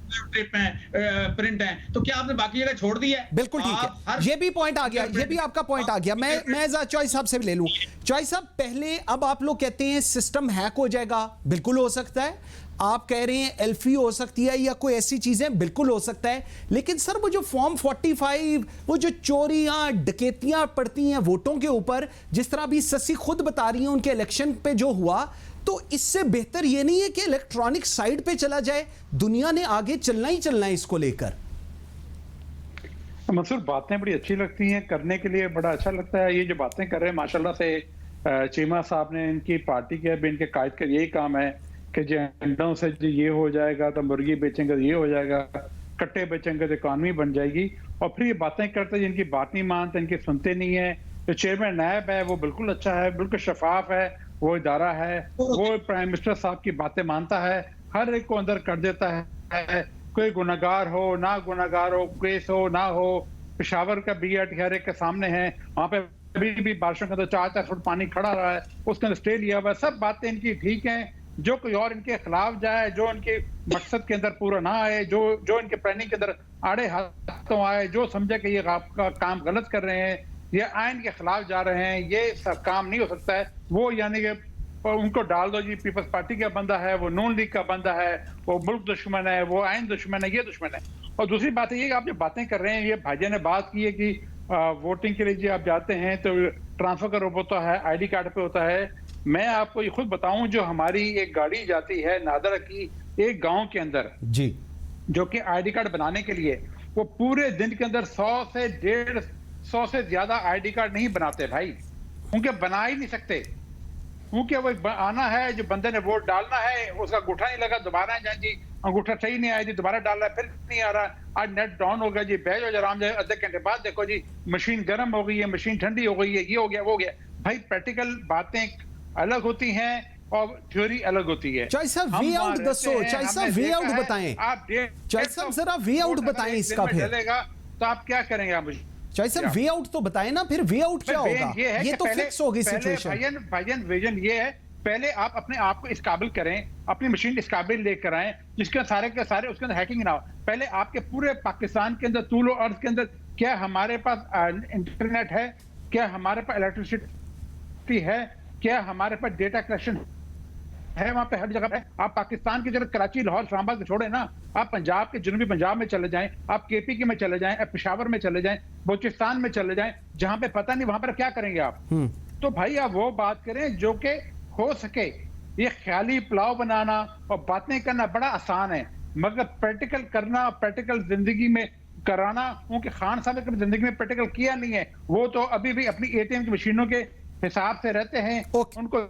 प्रिंट हैं, तो क्या आपने बाकी जगह छोड़ दी है? बिल्कुल ठीक है, ये भी पॉइंट आ गया, ये भी आपका पॉइंट आ गया। मैं चॉइस साहब से भी ले लूं। चॉइस साहब, पहले अब आप लोग कहते हैं सिस्टम हैक हो जाएगा, बिल्कुल हो सकता है। आप कह रहे हैं एल्फी हो सकती है या कोई ऐसी चीजें, बिल्कुल हो सकता है। लेकिन सर, वो जो फॉर्म 45, वो जो चोरियां डकैतियां पड़ती हैं वोटों के ऊपर, जिस तरह अभी ससी खुद बता रही हैं उनके इलेक्शन पे जो हुआ, तो इससे बेहतर ये नहीं है कि इलेक्ट्रॉनिक साइड पे चला जाए? दुनिया ने आगे चलना ही चलना है इसको लेकर। मंसूर, बातें बड़ी अच्छी लगती हैं, करने के लिए बड़ा अच्छा लगता है। ये जो बातें कर रहे हैं माशाल्लाह से, चीमा साहब ने, इनकी पार्टी के, अब इनके कायद का यही काम है कि जो अंडों से जो ये हो जाएगा तो मुर्गी बेचेंगे तो ये हो जाएगा, कट्टे बेचेंगे तो इकॉनमी बन जाएगी। और फिर ये बातें करते हैं, जिनकी बात नहीं मानते, इनकी सुनते नहीं है। जो चेयरमैन नायब है वो बिल्कुल अच्छा है, बिल्कुल शफाफ है, वो इदारा है, वो प्राइम मिनिस्टर साहब की बातें मानता है, हर एक को अंदर कर देता है। कोई गुनाहगार हो ना गुनाहगार हो, केस हो ना हो, पेशावर का BRT हर एक के सामने है, वहाँ पे अभी भी बारिशों के अंदर 4-4 फुट पानी खड़ा रहा है, उसके अंदर स्टे लिया हुआ है। सब बातें इनकी ठीक हैं। जो कोई और इनके खिलाफ जाए, जो इनके मकसद के अंदर पूरा ना आए, जो इनके प्लानिंग के अंदर आड़े हाथों आए, जो समझे कि ये आपका काम गलत कर रहे हैं, ये आइन के खिलाफ जा रहे हैं, ये सब काम नहीं हो सकता है, वो यानी कि उनको डाल दो जी, पीपल्स पार्टी का बंदा है, वो नून लीग का बंदा है, वो मुल्क दुश्मन है, वो आइन दुश्मन है, ये दुश्मन है। और दूसरी बात ये कि आप जो बातें कर रहे हैं, ये भाईजान ने बात की है कि वोटिंग के लिए जी आप जाते हैं तो ट्रांसफर का रोप होता है, ID कार्ड पे होता है। मैं आपको ये खुद बताऊं, जो हमारी एक गाड़ी जाती है नादरा की एक गांव के अंदर जी, जो कि ID कार्ड बनाने के लिए, वो पूरे दिन के अंदर 100 से 150 से ज्यादा ID कार्ड नहीं बनाते भाई, उनके बना ही नहीं सकते। क्योंकि वो आना है, जो बंदे ने वोट डालना है, उसका अंगूठा नहीं लगा, दोबारा जाए जी, अंगूठा सही नहीं आया जी, दोबारा डाल रहा है, फिर नहीं आ रहा, आज नेट डाउन हो गया जी, बैठ जाओ आराम जाए, आधे घंटे बाद देखो जी मशीन गर्म हो गई है, मशीन ठंडी हो गई है, ये हो गया वो हो गया। भाई प्रैक्टिकल बातें अलग होती हैं और थ्योरी अलग होती है। चॉइस साहब, वे आउट दसो, चॉइस साहब वे आउट बताएं, आप चॉइस साहब जरा वे आउट बताएं इसका, फिर चलेगा तो आप क्या करेंगे? आप मुझे चॉइस साहब वे आउट तो बताएं ना, फिर वे आउट क्या होगा? ये तो फिक्स हो गई सिचुएशन। भाईजान विजन ये है, पहले आप अपने आप को इस काबिल करें, अपनी मशीन इस काबिल लेकर आए जिसके सारे के सारे उसके अंदर हैकिंग ना हो। पहले आपके पूरे पाकिस्तान के अंदर, तूलो अर्थ के अंदर, क्या हमारे पास इंटरनेट है, क्या हमारे पास इलेक्ट्रिसिटी है, क्या हमारे पास डेटा कलेक्शन है? वहां पे हर जगह है। आप पाकिस्तान की जगह कराची, लाहौर, इस्लामाबाद को छोड़े ना, आप पंजाब के जनूबी पंजाब में चले जाएं, आप KPK में चले जाएं, पेशावर में चले जाएं, बलूचिस्तान में चले जाएं, जहां पे पता नहीं वहां पर क्या करेंगे आप। तो भाई आप वो बात करें जो कि हो सके। ये ख्याली पुलाव बनाना और बातें करना बड़ा आसान है, मगर प्रैक्टिकल करना, प्रैक्टिकल जिंदगी में कराना, क्योंकि खान साहब ने कभी जिंदगी में प्रैक्टिकल किया नहीं है। वो तो अभी भी अपनी ATM की मशीनों के हिसाब से रहते हैं। उनको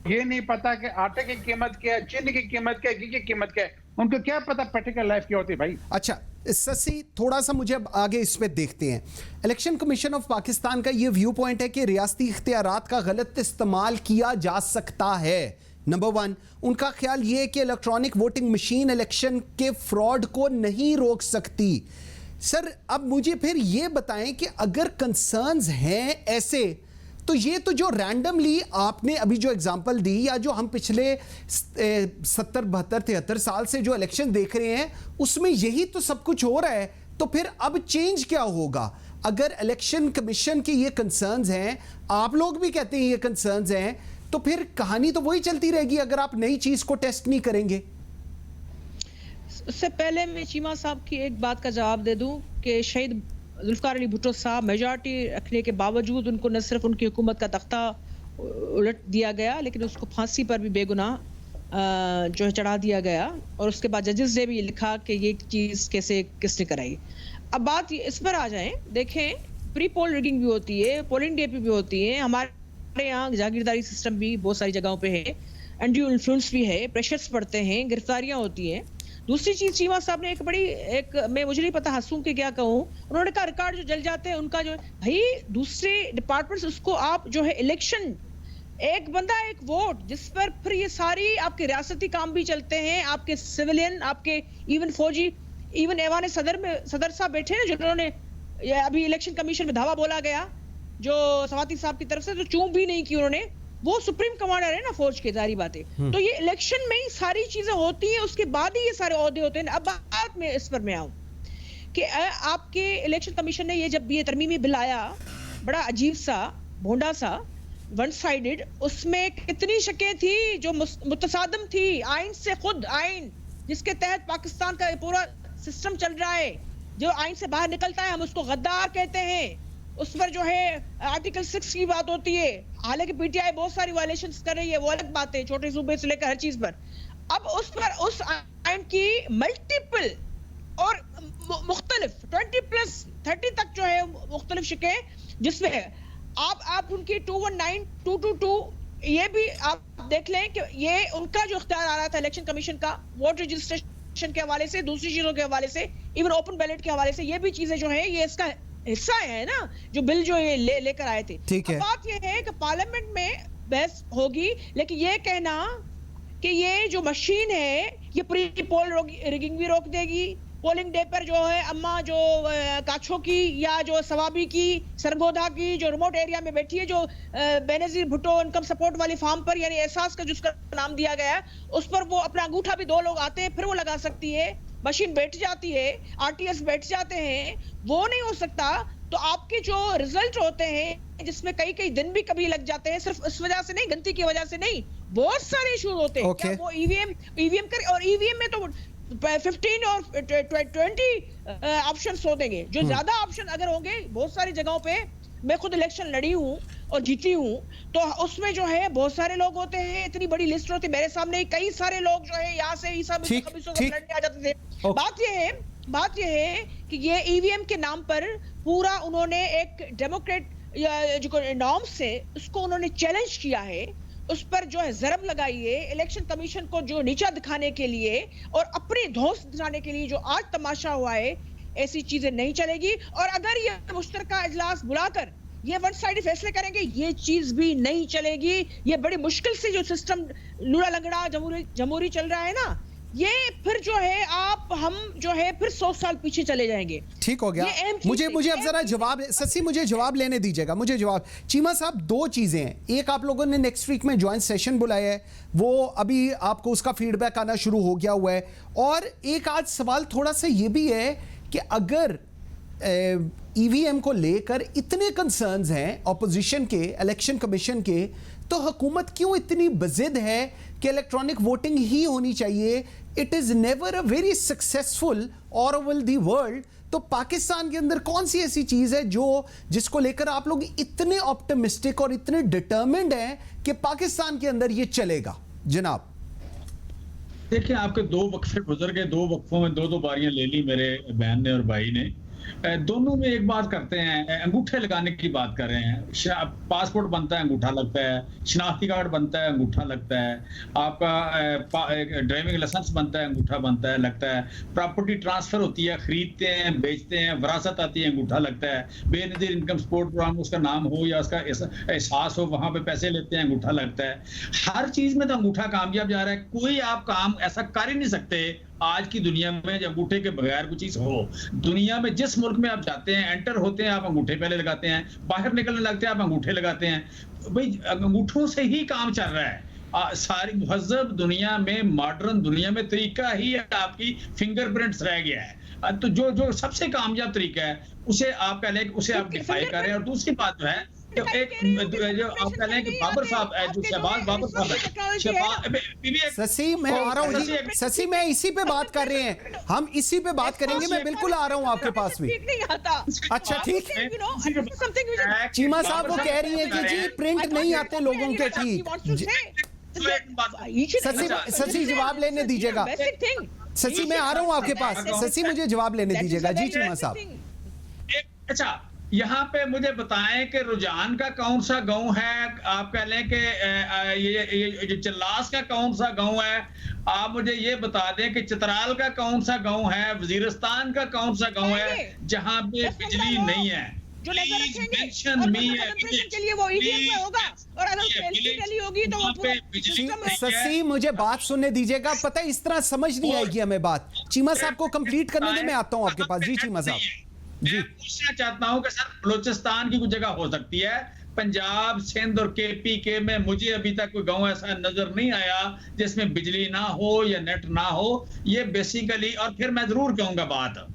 ये नहीं पता कि आटे की कीमत क्या है, चीनी की कीमत क्या है, घी की कीमत क्या है, उनको क्या पता प्रैक्टिकल लाइफ क्या होती है भाई। अच्छा ससी, थोड़ा सा मुझे अब आगे इस पे देखते हैं। इलेक्शन कमीशन ऑफ पाकिस्तान का ये व्यू पॉइंट है कि रियासती इख्तियारात का गलत इस्तेमाल किया जा सकता है। नंबर 1, उनका ख्याल ये है कि इलेक्ट्रॉनिक वोटिंग मशीन इलेक्शन के फ्रॉड को नहीं रोक सकती। सर, अब मुझे फिर ये बताएं कि अगर कंसर्न्स हैं ऐसे, तो ये तो जो रैंडमली आपने अभी जो एग्जांपल दी, या जो हम पिछले 70, 72, 73 साल से जो इलेक्शन देख रहे हैं, उसमें यही तो सब कुछ हो रहा है। तो फिर अब चेंज क्या होगा? अगर इलेक्शन कमीशन के ये कंसर्न्स हैं, आप लोग भी कहते हैं ये कंसर्न्स हैं, तो फिर कहानी तो वही चलती रहेगी अगर आप नई चीज को टेस्ट नहीं करेंगे। उससे पहले मैं चीमा साहब की एक बात का जवाब दे दूं कि शहीद जुल्फिकार अली भुट्टो साहब मेजॉरिटी रखने के बावजूद उनको न सिर्फ उनकी हुकूमत का तख्ता उलट दिया गया, लेकिन उसको फांसी पर भी बेगुनाह जो है चढ़ा दिया गया, और उसके बाद जजेस ने भी लिखा कि ये चीज़ कैसे किसने कराई। अब बात इस पर आ जाएं, देखें प्री पोल रिगिंग भी होती है, पोलिंग डे पे भी होती है, हमारे यहाँ जागीरदारी सिस्टम भी बहुत सारी जगहों पे है, एंड्यू इन्फ्लुएंस भी है, प्रेशर्स पड़ते हैं, गिरफ्तारियां होती हैं। दूसरी चीज चीमा साहब ने मैं मुझे नहीं पता हंसूं के क्या कहूं, उन्होंने कहा रिकॉर्ड जो जल जाते हैं उनका जो भाई दूसरे डिपार्टमेंट्स, उसको आप जो है इलेक्शन, एक बंदा एक वोट, जिस पर फिर ये सारी आपके रियासती काम भी चलते हैं, आपके सिविलियन, आपके इवन फौजी, इवन ऐवान सदर साहब बैठे हैं जिन्होंने अभी इलेक्शन कमीशन में धावा बोला गया जो सवाती साहब की तरफ से, तो चूम भी नहीं की उन्होंने, वो सुप्रीम कमांडर है ना फौज के, जारी बात है। तो ये इलेक्शन में ही सारी चीजें होती हैं, उसके बाद ही ये सारे ओहदे होते हैं। अब बात में इस पर मैं आऊं कि आपके इलेक्शन कमीशन ने ये जब ये तरमीमी बिल आया, बड़ा अजीब सा, भोंडा सा, वन साइडेड, उसमें कितनी शकें थी जो मुतसादम थी आइन से, खुद आइन जिसके तहत पाकिस्तान का पूरा सिस्टम चल रहा है, जो आइन से बाहर निकलता है हम उसको गद्दार कहते हैं, उस पर जो है आर्टिकल 6 की बात होती है। हालांकि पीटीआई बहुत सारी वायलेशंस कर रही है, वो अलग बात है, छोटे सूबे से लेकर हर चीज पर। अब उस पर उस आइन की मल्टीपल और मुख्तलिफ 20+ 30 तक जो है मुख्तलिफ शिकें, जिसमें आप उनकी 219, 222, ये भी आप देख लें कि ये उनका जो इख्तियार आ रहा था इलेक्शन कमीशन का, वोट रजिस्ट्रेशन के हवाले से, दूसरी चीजों के हवाले से, इवन ओपन बैलेट के हवाले से, ये भी चीजें जो है ये इसका हिस्सा है ना, जो बिल जो ये लेकर आए थे। ठीक है। बात ये है कि पार्लियामेंट में बहस होगी, लेकिन ये कहना कि ये जो मशीन है ये प्री पोल रिगिंग भी रोक देगी, पोलिंग डे पर जो है अम्मा जो काछो की या जो सवाबी की, सरगोधा की, जो रिमोट एरिया में बैठी है, जो बेनजीर भुट्टो इनकम सपोर्ट वाली फार्म पर, यानी एहसास का जिसका नाम दिया गया है, उस पर वो अपना अंगूठा भी 2 लोग आते हैं फिर वो लगा सकती है, मशीन बैठ जाती है, आरटीएस बैठ जाते हैं, वो नहीं हो सकता। तो आपके जो रिजल्ट होते हैं जिसमें कई दिन भी कभी लग जाते हैं, सिर्फ इस वजह से नहीं, गलती की वजह से नहीं, बहुत सारे इशू होते हैं। क्या वो ईवीएम कर, और ईवीएम में तो 15 और 20 ऑप्शंस हो देंगे, जो ज्यादा ऑप्शन अगर होंगे बहुत सारी जगहों पे, मैं खुद इलेक्शन लड़ी हूँ और जीती हूँ, तो उसमें जो है बहुत सारे लोग होते हैं, इतनी बड़ी लिस्ट होती है, मेरे सामने कई सारे लोग जो है यहाँ से ही सब लड़ने आ जाते थे। बात ये है कि ये ईवीएम के नाम पर पूरा उन्होंने एक डेमोक्रेट जो नॉर्म्स है उसको उन्होंने चैलेंज किया है, उस पर जो है ज़रब लगाई है, इलेक्शन कमीशन को जो नीचा दिखाने के लिए और अपनी धौंस दिखाने के लिए जो आज तमाशा हुआ है, ऐसी चीजें नहीं चलेगी। और अगर ये मुश्तरका इजलास बुलाकर ये वन साइड फैसले करेंगे, ये चीज भी नहीं चलेगी। ये बड़ी मुश्किल से जो सिस्टम लूड़ा लंगड़ा जमहूरी चल रहा है ना, ये फिर जो है हम जो है फिर 100 साल पीछे चले जाएंगे। ठीक हो गया। मुझे अब जरा जवाब, ससी मुझे जवाब लेने दीजिएगा, मुझे जवाब। चीमा साहब, 2 चीजें हैं, एक आप लोगों ने नेक्स्ट वीक में ज्वाइंट सेशन बुलाया है, वो अभी आपको उसका फीडबैक आना शुरू हो गया हुआ है, और एक आज सवाल थोड़ा सा ये भी है कि अगर ईवीएम को लेकर इतने कंसर्न्स हैं ऑपोजिशन के, इलेक्शन कमीशन के, तो हुकूमत क्यों इतनी बजिद है कि इलेक्ट्रॉनिक वोटिंग ही होनी चाहिए? It is never a very successful overall the world. तो पाकिस्तान के अंदर कौन सी ऐसी चीज है जिसको लेकर आप लोग इतने ऑप्टिमिस्टिक और इतने डिटर्मिन्ड हैं कि पाकिस्तान के अंदर ये चलेगा? जनाब देखिए, आपके 2 वक्फे गुजर गए, 2 वक्फों में 2 बारियां ले ली मेरे बहन ने और भाई ने। दोनों में एक बात करते हैं, अंगूठे लगाने की बात कर रहे हैं। पासपोर्ट बनता है अंगूठा लगता है, शनाख्ती कार्ड बनता है अंगूठा लगता है, आपका ड्राइविंग लाइसेंस बनता है अंगूठा बनता है लगता है, प्रॉपर्टी ट्रांसफर होती है, खरीदते हैं बेचते हैं, वरासत आती है अंगूठा लगता है, बेनजीर इनकम सपोर्ट प्रोग्राम उसका नाम हो या उसका एहसास हो, वहां पे पैसे लेते हैं अंगूठा लगता है। हर चीज में तो अंगूठा कामयाब जा रहा है। कोई आप काम ऐसा कर ही नहीं सकते आज की दुनिया में जब अंगूठे के बगैर कोई चीज हो। दुनिया में जिस मुल्क में आप जाते हैं, एंटर होते हैं, आप अंगूठे पहले लगाते हैं, बाहर निकलने लगते हैं आप अंगूठे लगाते हैं। भाई अंगूठों से ही काम चल रहा है। सारी मुहज़्ज़ब दुनिया में, मॉडर्न दुनिया में तरीका ही आपकी फिंगरप्रिंट्स रह गया है। तो जो सबसे कामयाब तरीका है उसे आप पहले उसे आप डिफाई कर रहे हैं। और दूसरी बात जो है जो आप कह रहे हैं कि बाबर साहब जो शहबाज बाबर साहब है, शशि मैं आ रहा हूँ जी, शशि मैं इसी पे बात कर रहे हैं, हम इसी पे बात करेंगे, मैं बिल्कुल आ रहा हूँ आपके पास भी। अच्छा ठीक है, चीमा साहब वो कह रही है कि जी प्रिंट नहीं आते लोगों के ठीक। शशि जवाब लेने दीजिएगा, शशि मैं आ रहा हूँ आपके पास, शशि मुझे जवाब लेने दीजिएगा जी चीमा साहब। अच्छा यहाँ पे मुझे बताएं कि रुझान का कौन सा गांव है, आप कह लें कि ये चल्लास का कौन सा गांव है, आप मुझे ये बता दें कि चित्राल का कौन सा गांव है, वजीरिस्तान का कौन सा गांव है जहां पे बिजली नहीं है। जो नजर रखेंगे के लिए वो ईवीएम में होगा, और अगर एलसीडी होगी तो वो पूरा शशि मुझे बात सुनने दीजिएगा, पता है इस तरह समझ नहीं आएगी हमें बात। चीमा साहब को कंप्लीट करने दे, मैं आता हूं आपके पास जी चीमा साहब। मैं पूछना चाहता हूं कि सर बलूचिस्तान की कोई जगह हो सकती है, पंजाब सिंध और केपी के में मुझे अभी तक कोई गांव ऐसा नजर नहीं आया जिसमें बिजली ना हो या नेट ना हो। ये बेसिकली, और फिर मैं जरूर कहूंगा बात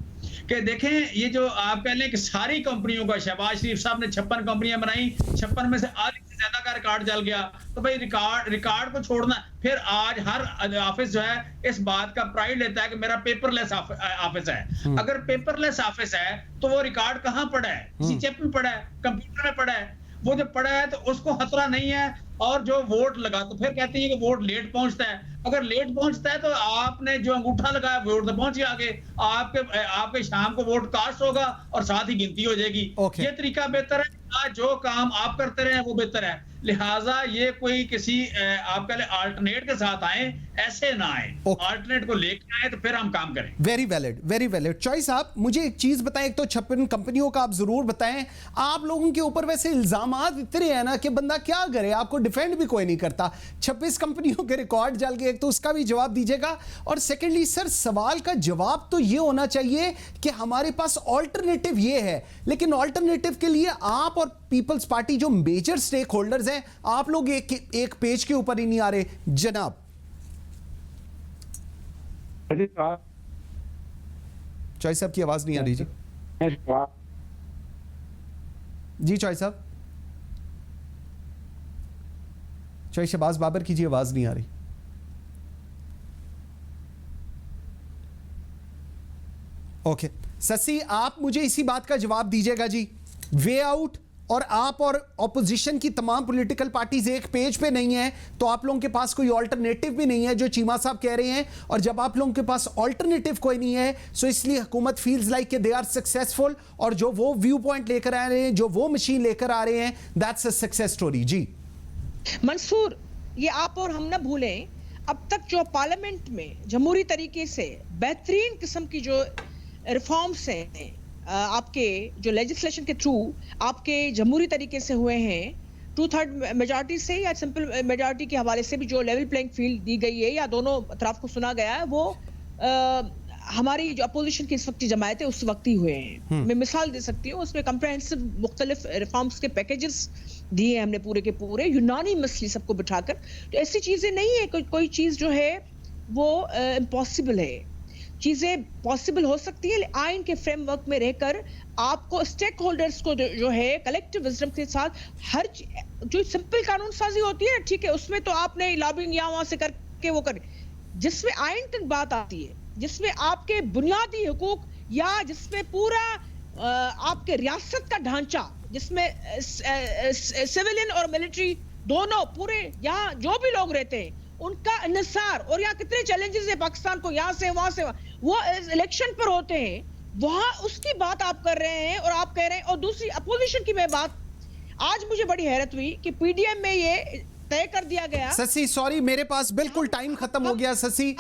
कि देखें ये जो आप कह लें कि सारी कंपनियों का, शहबाज शरीफ साहब ने 56 कंपनियां बनाई, 56 में से आधी से ज्यादा का रिकॉर्ड जल गया, तो भाई रिकॉर्ड को छोड़ना। फिर आज हर ऑफिस जो है इस बात का प्राइड लेता है कि मेरा पेपरलेस ऑफिस है। अगर पेपरलेस ऑफिस है तो वो रिकॉर्ड कहाँ पड़ा है? किसी चिप में पड़ा है, कंप्यूटर में पड़ा है। वो जो पड़ा है तो उसको खतरा नहीं है, और जो वोट लगा तो फिर कहते हैं कि वोट लेट पहुंचता है। अगर लेट पहुंचता है तो आपने जो अंगूठा लगाया वोट तो पहुंच गया आगे, आपके शाम को वोट कास्ट होगा और साथ ही गिनती हो जाएगी। ये तरीका बेहतर है, जो काम आप करते रहे वो बेहतर है। लिहाजा ये कोई किसी आप कह ले अल्टरनेट के साथ आए, ऐसे ना आए, अल्टरनेट को लेकर आए तो फिर हम काम करें। Very valid, very valid choice. आप मुझे एक चीज बताएं, एक तो 56 कंपनियों का आप जरूर बताएं, आप लोगों के ऊपर वैसे इल्जामात इतने हैं ना कि बंदा क्या करे, आपको डिफेंड भी कोई नहीं करता। 26 कंपनियों के रिकॉर्ड जल गए, एक तो उसका भी जवाब दीजिएगा, और सेकेंडली सर सवाल का जवाब तो ये होना चाहिए कि हमारे पास ऑल्टरनेटिव ये है, लेकिन ऑल्टरनेटिव के लिए आप और पीपल्स पार्टी जो मेजर स्टेक होल्डर्स हैं, आप लोग एक पेज के ऊपर ही नहीं आ रहे। जनाब चॉइस साहब की आवाज नहीं आ रही जी। जी चॉइस साहब, चॉइस शहबाज बाबर की जी आवाज नहीं आ रही। ओके शशि, आप मुझे इसी बात का जवाब दीजिएगा जी। वे आउट, और आप और ऑपोजिशन की तमाम पॉलिटिकल पार्टीज एक पेज पे नहीं है, तो आप लोगों के पास कोई ऑल्टरनेटिव भी नहीं है जो चीमा साहब कह रहे हैं। और जब आप लोगों के पास ऑल्टरनेटिव कोई नहीं है, सो इसलिए हुकूमत फील्स लाइक कि दे आर सक्सेसफुल, और जो वो व्यू पॉइंट लेकर आ रहे हैं, जो वो मशीन लेकर आ रहे हैं, दैट्स अ सक्सेस स्टोरी। जी मंसूर, ये आप और हम ना भूलें, अब तक जो पार्लियामेंट में जमहूरी तरीके से बेहतरीन किस्म की जो रिफॉर्म्स हैं, आपके जो लेजिस्लेशन के थ्रू आपके जमहूरी तरीके से हुए हैं, 2/3 मेजॉरिटी से या सिंपल मेजॉरिटी के हवाले से भी जो लेवल प्लेइंग फील्ड दी गई है या दोनों तरफ को सुना गया है, वो हमारी जो अपोजिशन की इस वक्त की जमायत है उस वक्त ही हुए हैं। मैं मिसाल दे सकती हूँ, उसमें कंप्रहेंसिव मुख्तलिफ रिफॉर्म्स के पैकेजेस दिए हमने पूरे के पूरे यूनानिमसली सबको बिठाकर। तो ऐसी चीजें नहीं है कोई चीज जो है वो इम्पॉसिबल है। चीजें पॉसिबल हो सकती है आइन के फ्रेमवर्क में रहकर। आपको स्टेक होल्डर्स को जो है कलेक्टिव विजडम के साथ हर जो सिंपल कानून साजी होती है, ठीक है, उसमें तो आपने लॉबिंग यहाँ वहां से करके वो कर, जिसमें आइन तक बात आती है, जिसमें आपके बुनियादी हुकूक या जिसमें पूरा आपके रियासत का ढांचा, जिसमें सिविलियन और मिलिट्री दोनों पूरे यहाँ जो भी लोग रहते हैं उनका इंसार, और यहाँ कितने चैलेंजेस है पाकिस्तान को, यहाँ से वहां से वो इलेक्शन पर होते हैं, वहां उसकी बात आप कर रहे हैं और आप कह रहे हैं। और दूसरी अपोजिशन की मैं बात, आज मुझे बड़ी हैरत हुई कि पीडीएम में ये तय कर दिया गया। शशि सॉरी, मेरे पास बिल्कुल टाइम खत्म हो गया। शशि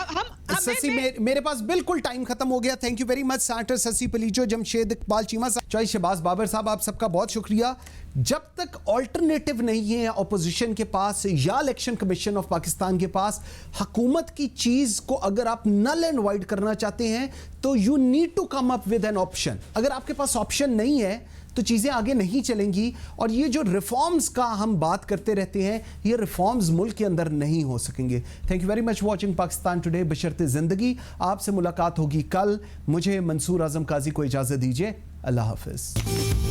मेरे पास बिल्कुल टाइम खत्म हो गया। Thank you very much senator Sassui Palijo, Jamshed Iqbal Cheema sahab, चॉइस शहबाज बाबर साहब, आप सबका बहुत शुक्रिया। जब तक ऑल्टरनेटिव नहीं है ऑपोजिशन के पास या इलेक्शन कमीशन ऑफ पाकिस्तान के पास, हुकूमत की चीज को अगर आप नल एंड वाइड करना चाहते हैं तो you need to come up with an option. अगर आपके पास ऑप्शन नहीं है तो चीज़ें आगे नहीं चलेंगी। और ये जो रिफॉर्म्स का हम बात करते रहते हैं, ये रिफॉर्म्स मुल्क के अंदर नहीं हो सकेंगे। Thank you very much watching Pakistan today. बशर्ते ज़िंदगी, आपसे मुलाकात होगी कल। मुझे मंसूर आजम काजी को इजाज़त दीजिए। अल्लाह हाफिज़।